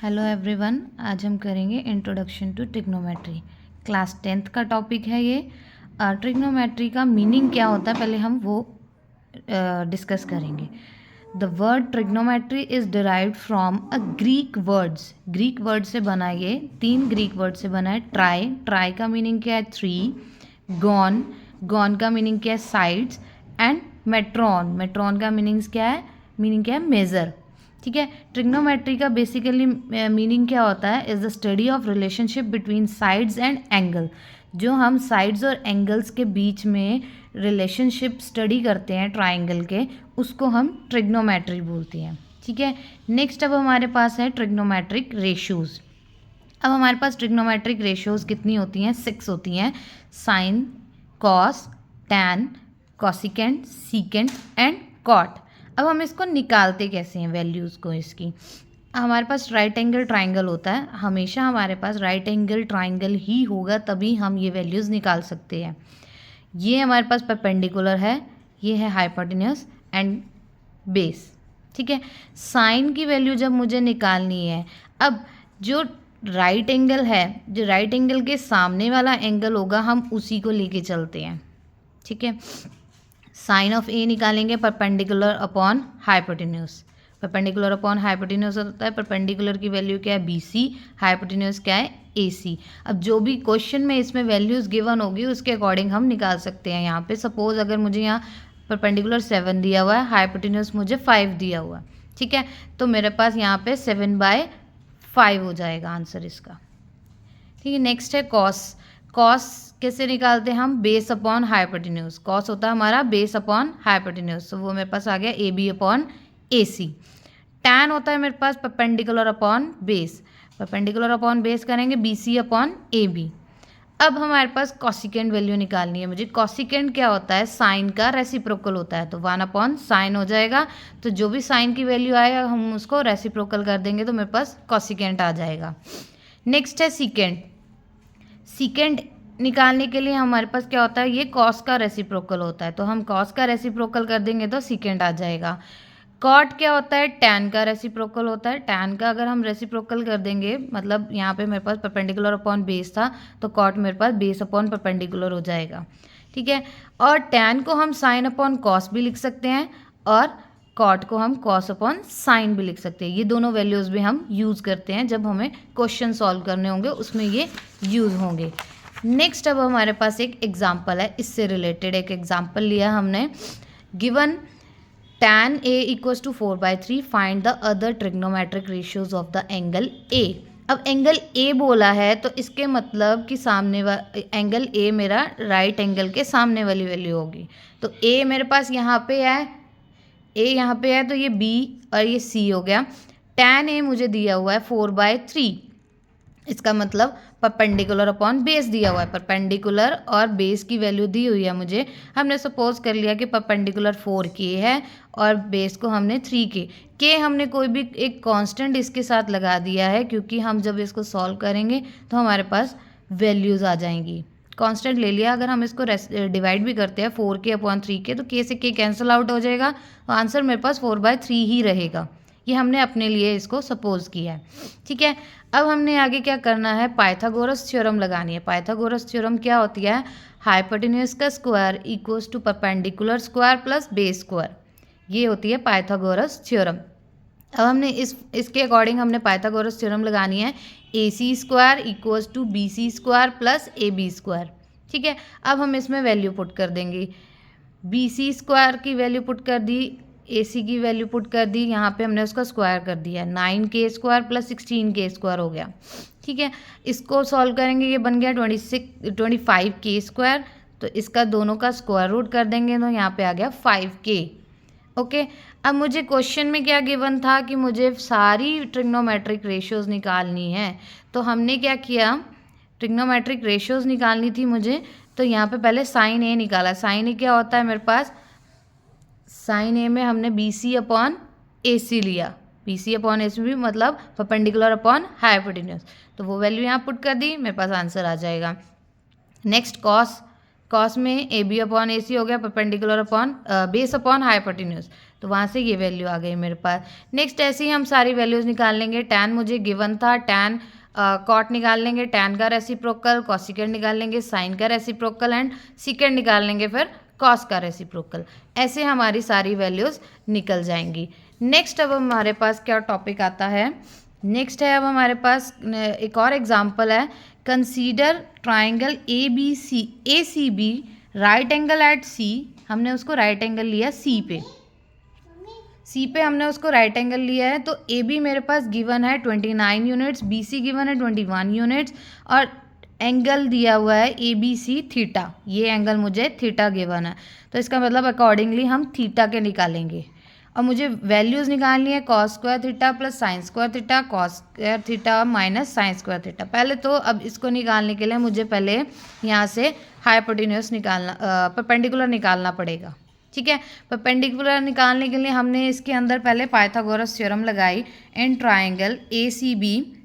Hello everyone, आज हम करेंगे introduction to trigonometry. Class 10th का टॉपिक है ये। ट्रिग्नोमेट्री का मीनिंग क्या होता है पहले हम वो डिस्कस करेंगे। The word trigonometry is derived from a Greek word से बना, ये 3 ग्रीक वर्ड से बना है। ट्राई का मीनिंग क्या है? 3। गॉन का मीनिंग क्या है? साइड्स। एंड मेट्रॉन का मीनिंग क्या है? मेज़र। ठीक है। ट्रिग्नोमेट्री का बेसिकली मीनिंग क्या होता है? Is the study of relationship between sides and angle. जो हम साइड्स और एंगल्स के बीच में रिलेशनशिप स्टडी करते हैं ट्राइंगल के, उसको हम ट्रिग्नोमेट्री बोलते हैं। ठीक है। नेक्स्ट अब हमारे पास है ट्रिग्नोमेट्रिक रेशियोज़। अब हमारे पास ट्रिग्नोमेट्रिक रेशियोज़ कितनी होती हैं? 6 होती हैं। Sine, cos, tan, cosecant, secant and cot. अब हम इसको निकालते कैसे हैं वैल्यूज़ को इसकी? हमारे पास राइट एंगल ट्राइंगल होता है, हमेशा हमारे पास राइट एंगल ट्राइंगल ही होगा, तभी हम ये वैल्यूज़ निकाल सकते हैं। ये हमारे पास परपेंडिकुलर है, ये है हाइपोटेन्यूस एंड बेस। ठीक है। साइन की वैल्यू जब मुझे निकालनी है, अब जो राइट एंगल है, जो राइट एंगल के सामने वाला एंगल होगा, हम उसी को लेके चलते हैं। ठीक है। साइन ऑफ ए निकालेंगे perpendicular upon hypotenuse. Perpendicular upon hypotenuse होता है, परपेंडिकुलर की वैल्यू क्या है? BC, हाइपोटेन्यूस क्या है? AC। अब जो भी क्वेश्चन में इसमें वैल्यूज़ गिवन होगी उसके अकॉर्डिंग हम निकाल सकते हैं। यहाँ पे सपोज अगर मुझे यहाँ परपेंडिकुलर 7 दिया हुआ है, हाइपोटेन्यूस मुझे 5 दिया हुआ है। ठीक है। तो मेरे पास यहाँ पे 7/5 हो जाएगा आंसर इसका। ठीक है। नेक्स्ट है कॉस। कॉस कैसे निकालते हैं हम? Base upon hypotenuse. कॉस होता है हमारा बेस अपॉन हाइपोटेन्यूस, तो वो मेरे पास आ गया AB अपॉन AC। टैन होता है मेरे पास perpendicular upon base. Perpendicular upon base करेंगे BC अपॉन AB। अब हमारे पास कॉसिकेंट वैल्यू निकालनी है मुझे। कॉसिकेंट क्या होता है? साइन का रेसिप्रोकल होता है, तो 1 अपॉन साइन हो जाएगा। तो जो भी साइन की वैल्यू आएगा हम उसको रेसिप्रोकल कर देंगे, तो मेरे पास कॉसिकेंट आ जाएगा। नेक्स्ट है सीकेंट। सीकेंट निकालने के लिए हमारे पास क्या होता है? ये कॉस का रेसिप्रोकल होता है, तो हम कॉस का रेसिप्रोकल कर देंगे तो सीकेंट आ जाएगा। कॉट क्या होता है? टैन का रेसिप्रोकल होता है। टैन का अगर हम रेसिप्रोकल कर देंगे, मतलब यहाँ पे मेरे पास परपेंडिकुलर अपॉन बेस था, तो कॉट मेरे पास बेस अपॉन परपेंडिकुलर हो जाएगा। ठीक है। और टैन को हम साइन अपॉन कॉस भी लिख सकते हैं, और कॉट को हम कॉस अपॉन साइन भी लिख सकते हैं। ये दोनों वैल्यूज़ भी हम यूज़ करते हैं जब हमें क्वेश्चन सॉल्व करने होंगे, उसमें ये यूज़ होंगे। नेक्स्ट अब हमारे पास एक एग्जाम्पल है, इससे रिलेटेड एक एग्जाम्पल लिया हमने। Given tan A equals to 4/3, find the other trigonometric ratios of the angle A। अब एंगल A बोला है, तो इसके मतलब कि सामने एंगल A मेरा राइट एंगल के सामने वाली वैल्यू होगी। तो A मेरे पास यहाँ पे है, A यहाँ पे है, तो ये B और ये C हो गया। tan A मुझे दिया हुआ है 4/3, इसका मतलब परपेंडिकुलर अपॉन बेस दिया हुआ है। परपेंडिकुलर और बेस की वैल्यू दी हुई है मुझे। हमने सपोज कर लिया कि परपेंडिकुलर 4K है और बेस को हमने 3K हमने कोई भी एक कांस्टेंट इसके साथ लगा दिया है, क्योंकि हम जब इसको सॉल्व करेंगे तो हमारे पास वैल्यूज़ आ जाएंगी। कांस्टेंट ले लिया, अगर हम इसको डिवाइड भी करते हैं 4K अपॉन 3K, तो K से K कैंसिल आउट हो जाएगा, तो आंसर मेरे पास 4/3 ही रहेगा। ये हमने अपने लिए इसको सपोज किया है। ठीक है। अब हमने आगे क्या करना है? पाइथागोरस थ्योरम लगानी है। पाइथागोरस थ्योरम क्या होती है? हाइपोटेन्यूस का square equals to perpendicular square plus base square, ये होती है पाइथागोरस थ्योरम। अब हमने इसके अकॉर्डिंग हमने पाइथागोरस थ्योरम लगानी है। AC square equals to BC square plus AB square. ठीक है। अब हम इसमें वैल्यू पुट कर देंगे। BC स्क्वायर की वैल्यू पुट कर दी, AC की वैल्यू पुट कर दी, यहाँ पे हमने उसका स्क्वायर कर दिया, 9K square plus 16K square हो गया। ठीक है। इसको सॉल्व करेंगे, ये बन गया 25K स्क्वायर, तो इसका दोनों का स्क्वायर रूट कर देंगे, तो यहाँ पे आ गया 5K। ओके। अब मुझे क्वेश्चन में क्या गिवन था कि मुझे सारी ट्रिग्नोमेट्रिक रेशियोज़ निकालनी है, तो हमने क्या किया? ट्रिग्नोमेट्रिक रेशियोज़ निकालनी थी मुझे, तो यहाँ पे पहले साइन ए निकाला। साइन ए क्या होता है मेरे पास? साइन ए में हमने BC अपॉन AC लिया। BC अपॉन AC भी मतलब परपेंडिकुलर अपॉन हाइपोटेन्यूस, तो वो वैल्यू यहाँ पुट कर दी, मेरे पास आंसर आ जाएगा। Next cos. कॉस में ए बी अपॉन ए सी हो गया, perpendicular upon base upon hypotenuse, तो वहाँ से ये वैल्यू आ गई मेरे पास। नेक्स्ट ऐसे ही हम सारी वैल्यूज़ निकाल लेंगे। टैन मुझे गिवन था, टैन कॉट निकाल लेंगे, टैन का रेसिप्रोकल, कॉसिकेंड निकाल लेंगे, साइन का रेसिप्रोकल एंड सीकेंड निकाल लेंगे, फिर कॉस का रेसिप्रोकल। ऐसे हमारी सारी वैल्यूज़ निकल जाएंगी। नेक्स्ट अब हमारे पास क्या टॉपिक आता है, नेक्स्ट है अब हमारे पास एक और एग्जाम्पल है, consider triangle A C B right angle at C. हमने उसको राइट एंगल लिया सी पे हमने उसको राइट एंगल लिया है। तो ए बी मेरे पास गिवन है 29 यूनिट्स, बी सी गिवन है 21 यूनिट्स और एंगल दिया हुआ है ए बी सी थीटा। ये एंगल मुझे थीटा गिवन है, तो इसका मतलब अकॉर्डिंगली हम थीटा के निकालेंगे। और मुझे वैल्यूज़ निकालनी है cos square theta plus sine square theta, cos square theta minus sine square theta. पहले तो अब इसको निकालने के लिए मुझे पहले यहाँ से हाइपोटेन्यूज निकालना, परपेंडिकुलर निकालना पड़ेगा। ठीक है, परपेंडिकुलर निकालने के लिए हमने इसके अंदर पहले पाइथागोरस थ्योरम लगाई। In triangle A C B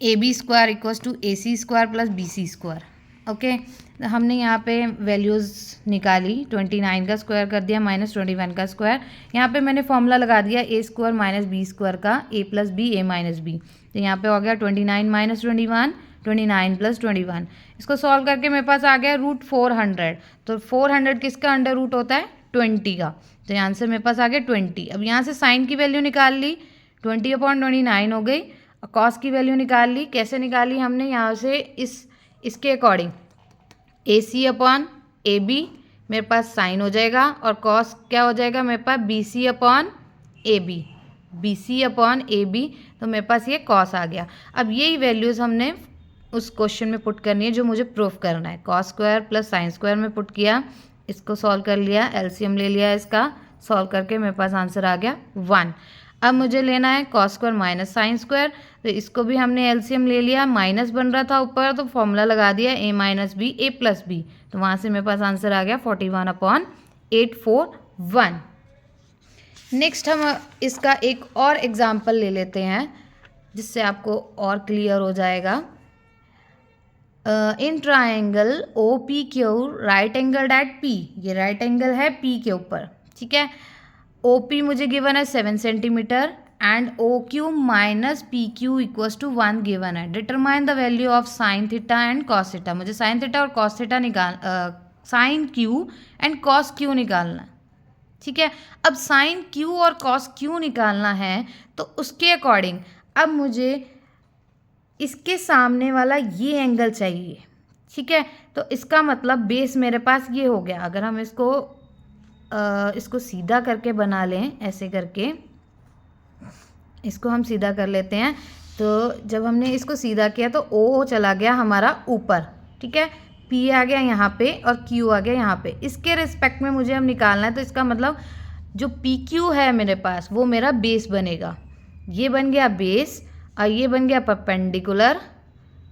A B square equals to A C square plus B C square. Okay, हमने यहाँ पे वैल्यूज़ निकाली, 29 का स्क्वायर कर दिया माइनस 21 का स्क्वायर। यहाँ पे मैंने फॉर्मूला लगा दिया ए स्क्वायर माइनस बी स्क्वायर का, ए प्लस बी ए माइनस बी। तो यहाँ पे हो गया 29 माइनस 21, 29 प्लस 21। इसको सॉल्व करके मेरे पास आ गया रूट 400। तो 400 किसका अंडर रूट होता है, 20 का। तो यहाँ से मेरे पास आ गया 20। अब यहाँ से साइन की वैल्यू निकाल ली, 20/29 हो गई। और कॉस की वैल्यू निकाल ली। कैसे निकाली हमने, यहाँ से इसके according A C upon A B मेरे पास साइन हो जाएगा और कॉस क्या हो जाएगा मेरे पास, B C upon A B, B C upon A B. तो मेरे पास ये कॉस आ गया। अब यही वैल्यूज़ हमने उस क्वेश्चन में पुट करनी है जो मुझे प्रूफ करना है। Cos square plus sine square में पुट किया, इसको सॉल्व कर लिया, एलसीएम ले लिया इसका, सॉल्व करके मेरे पास आंसर आ गया 1। अब मुझे लेना है cos square minus sine square, तो इसको भी हमने एलसीएम ले लिया, माइनस बन रहा था ऊपर तो फॉर्मूला लगा दिया ए माइनस बी ए प्लस बी। तो वहाँ से मेरे पास आंसर आ गया 41/841। नेक्स्ट हम इसका एक और एग्जाम्पल ले लेते हैं जिससे आपको और क्लियर हो जाएगा। In triangle O P Q right angle at P, ये राइट एंगल है पी के ऊपर। ठीक है, ओ पी मुझे गिवन है 7 centimetre and O Q minus P Q equals to 1 given है। Determine the value of sine theta and cos theta. मुझे साइन थीटा और cos theta sine Q and cos Q निकालना है। ठीक है, अब साइन क्यू और कॉस क्यू निकालना है तो उसके अकॉर्डिंग अब मुझे इसके सामने वाला ये एंगल चाहिए। ठीक है, तो इसका मतलब बेस मेरे पास ये हो गया। अगर हम इसको सीधा करके बना लें, ऐसे करके इसको हम सीधा कर लेते हैं। तो जब हमने इसको सीधा किया तो ओ चला गया हमारा ऊपर। ठीक है, पी आ गया यहाँ पे और क्यू आ गया यहाँ पे। इसके रिस्पेक्ट में मुझे अब निकालना है, तो इसका मतलब जो पी क्यू है मेरे पास वो मेरा बेस बनेगा। ये बन गया बेस और ये बन गया परपेंडिकुलर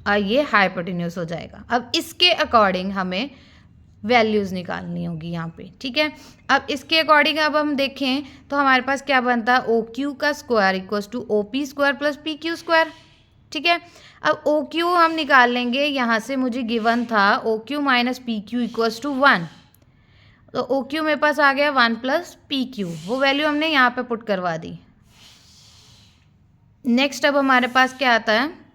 और ये हाइपोटेन्यूज हो जाएगा। अब इसके अकॉर्डिंग हमें वैल्यूज़ निकालनी होगी यहाँ पे। ठीक है, अब इसके अकॉर्डिंग अब हम देखें तो हमारे पास क्या बनता है, ओ क्यू का square equals to O P square plus P Q square. ठीक है, अब ओ क्यू हम निकाल लेंगे। यहाँ से मुझे गिवन था O Q minus P Q equals to 1, तो ओ क्यू मेरे पास आ गया 1 प्लस पी क्यू। वो वैल्यू हमने यहाँ पे पुट करवा दी। नेक्स्ट अब हमारे पास क्या आता है,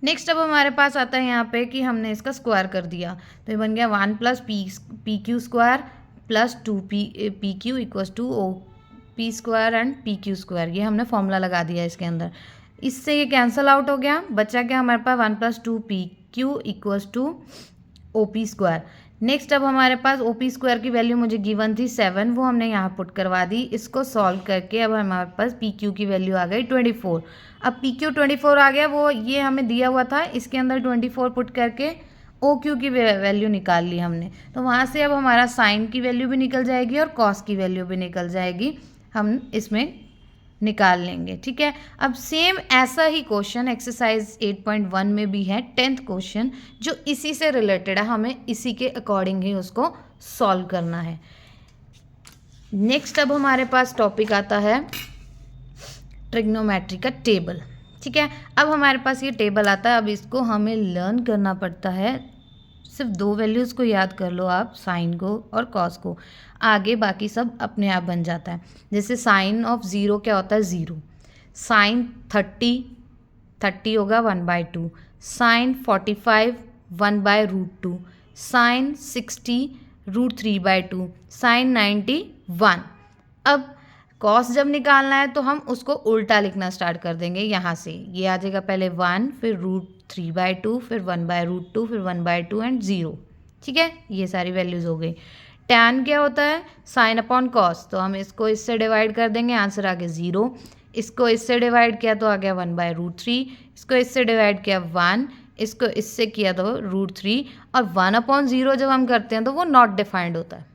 नेक्स्ट अब हमारे पास आता है यहाँ पे कि हमने इसका स्क्वायर कर दिया। तो ये बन गया 1 plus P Q square plus 2 P Q equals to O P square and P Q square. ये हमने फॉर्मूला लगा दिया इसके अंदर। इससे ये कैंसिल आउट हो गया, बचा क्या हमारे पास 1 plus 2 P Q equals to O P square. Next अब हमारे पास ओ पी स्क्वायर की वैल्यू मुझे गिवन थी 7, वो हमने यहाँ पुट करवा दी। इसको सॉल्व करके अब हमारे पास पी क्यू की वैल्यू आ गई 24। अब पी क्यू 24 आ गया, वो ये हमें दिया हुआ था, इसके अंदर 24 पुट करके ओ क्यू की वैल्यू निकाल ली हमने। तो वहाँ से अब हमारा साइन की वैल्यू भी निकल जाएगी और कॉस की वैल्यू भी निकल जाएगी, हम इसमें निकाल लेंगे। ठीक है, अब सेम ऐसा ही क्वेश्चन एक्सरसाइज 8.1 में भी है, 10th क्वेश्चन, जो इसी से रिलेटेड है। हमें इसी के अकॉर्डिंग ही उसको सॉल्व करना है। नेक्स्ट अब हमारे पास टॉपिक आता है ट्रिग्नोमेट्री का टेबल। ठीक है, अब हमारे पास ये टेबल आता है। अब इसको हमें लर्न करना पड़ता है सिर्फ 2 वैल्यूज़ को याद कर लो आप, साइन को और कॉस को, आगे बाकी सब अपने आप बन जाता है। जैसे साइन ऑफ 0 क्या होता है, 0। साइन 30 होगा 1/2। साइन 45 1/√2। साइन 60 √3/2। साइन 90 1। अब कॉस जब निकालना है तो हम उसको उल्टा लिखना स्टार्ट कर देंगे। यहाँ से ये आ जाएगा पहले 1, फिर √3/2, फिर 1/√2, फिर 1/2 एंड 0। ठीक है, ये सारी वैल्यूज़ हो गई। टैन क्या होता है, साइन अपॉन कॉस, तो हम इसको इससे डिवाइड कर देंगे, आंसर आ गया 0। इसको इससे डिवाइड किया तो आ गया 1/√3। इसको इससे डिवाइड किया 1, इसको इससे किया तो √3, और 1/0 जब हम करते हैं तो वो नॉट डिफाइंड होता है।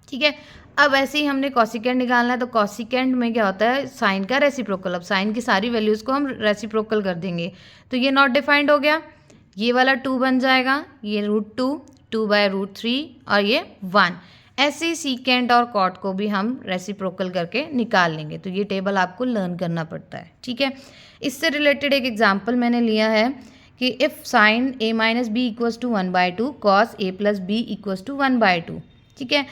ठीक है, अब ऐसे ही हमने कॉसिकेंड निकालना है, तो कॉसिकेंड में क्या होता है, साइन का रेसिप्रोकल। अब साइन की सारी वैल्यूज़ को हम रेसिप्रोकल कर देंगे, तो ये नॉट डिफाइंड हो गया, ये वाला 2 बन जाएगा, ये √2, 2/√3 और ये 1। ऐसे ही सीकेंड और कॉट को भी हम रेसिप्रोकल करके निकाल लेंगे। तो ये टेबल आपको लर्न करना पड़ता है। ठीक है, इससे रिलेटेड एक एग्जाम्पल मैंने लिया है कि if sine a - b = 1/2 cos a + b = 1/2। ठीक है,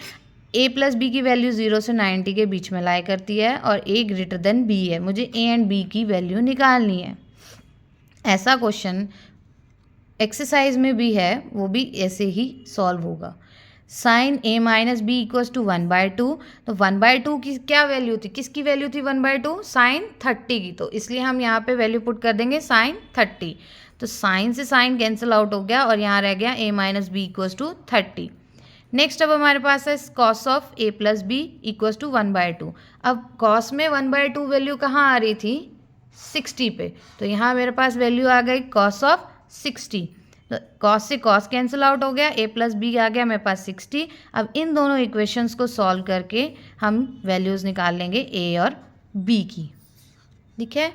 a + b की वैल्यू 0 से 90 के बीच में लाई करती है और a > b है, मुझे a एंड b की वैल्यू निकालनी है। ऐसा क्वेश्चन एक्सरसाइज में भी है, वो भी ऐसे ही सॉल्व होगा। साइन a - b = 1/2, तो 1/2 की क्या वैल्यू थी, किसकी वैल्यू थी 1/2, साइन 30 की, तो इसलिए हम यहाँ पे वैल्यू पुट कर देंगे साइन 30। तो साइन से साइन कैंसिल आउट हो गया और यहाँ रह गया a - b = 30। नेक्स्ट अब हमारे पास है कॉस ऑफ a + b = 1/2। अब कॉस में 1/2 वैल्यू कहाँ आ रही थी, 60 पे, तो यहाँ मेरे पास वैल्यू आ गई कॉस ऑफ 60। तो कॉस से कॉस कैंसिल आउट हो गया, a + b आ गया मेरे पास 60। अब इन दोनों इक्वेशंस को सॉल्व करके हम वैल्यूज़ निकाल लेंगे a और b की। ठीक है,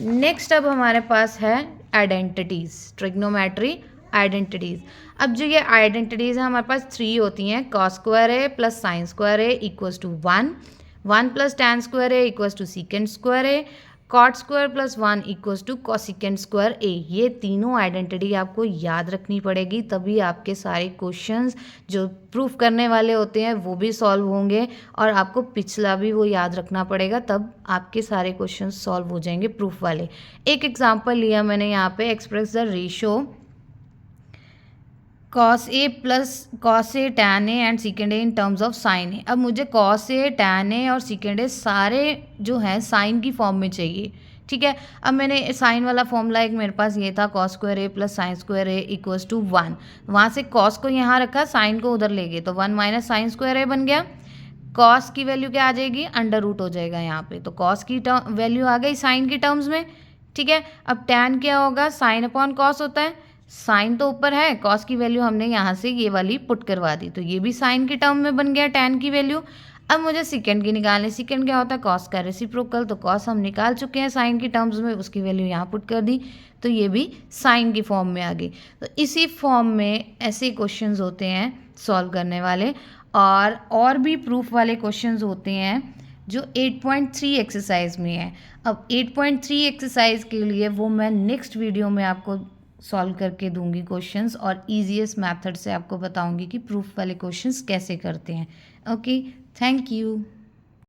नेक्स्ट अब हमारे पास है आइडेंटिटीज़, ट्रिग्नोमेट्री आइडेंटिटीज़। अब जो ये आइडेंटिटीज़ हैं हमारे पास 3 होती हैं, cos² a + sin² = 1, 1 + tan² a = secant² a, cot² + 1 = cosecant² a। ये तीनों आइडेंटिटी आपको याद रखनी पड़ेगी, तभी आपके सारे क्वेश्चंस जो प्रूफ करने वाले होते हैं वो भी सॉल्व होंगे, और आपको पिछला भी वो याद रखना पड़ेगा, तब आपके सारे क्वेश्चंस सॉल्व हो जाएंगे प्रूफ वाले। एक एग्जांपल लिया मैंने यहाँ पे, express the ratio cos a tan a and secant a in terms of sin a। अब मुझे cos a, tan a और secant a सारे जो हैं साइन की फॉर्म में चाहिए। ठीक है, अब मैंने साइन वाला फॉर्मूला एक मेरे पास ये था, cos² a + sin² a = 1। वहाँ से cos को यहाँ रखा, साइन को उधर ले गए, तो 1 - sin² a बन गया। cos की वैल्यू क्या आ जाएगी, √ हो जाएगा यहाँ पे, तो cos की वैल्यू आ गई साइन की टर्म्स में। ठीक है, अब tan क्या होगा, साइन अपॉन cos होता है, साइन तो ऊपर है, कॉस की वैल्यू हमने यहाँ से ये वाली पुट करवा दी, तो ये भी साइन के टर्म में बन गया टैन की वैल्यू। अब मुझे सेकेंड की निकालनी, सेकेंड क्या होता है, कॉस का रेसिप्रोकल, तो कॉस हम निकाल चुके हैं साइन की टर्म्स में, उसकी वैल्यू यहाँ पुट कर दी, तो ये भी साइन की फॉर्म में आ गई। तो इसी फॉर्म में ऐसे क्वेश्चंस होते हैं सॉल्व करने वाले, और भी प्रूफ वाले क्वेश्चंस होते हैं जो 8.3 एक्सरसाइज में है। अब 8.3 एक्सरसाइज के लिए वो मैं नेक्स्ट वीडियो में आपको सॉल्व करके दूंगी क्वेश्चंस, और ईजीएस्ट मेथड से आपको बताऊंगी कि प्रूफ वाले क्वेश्चंस कैसे करते हैं। Okay, thank you.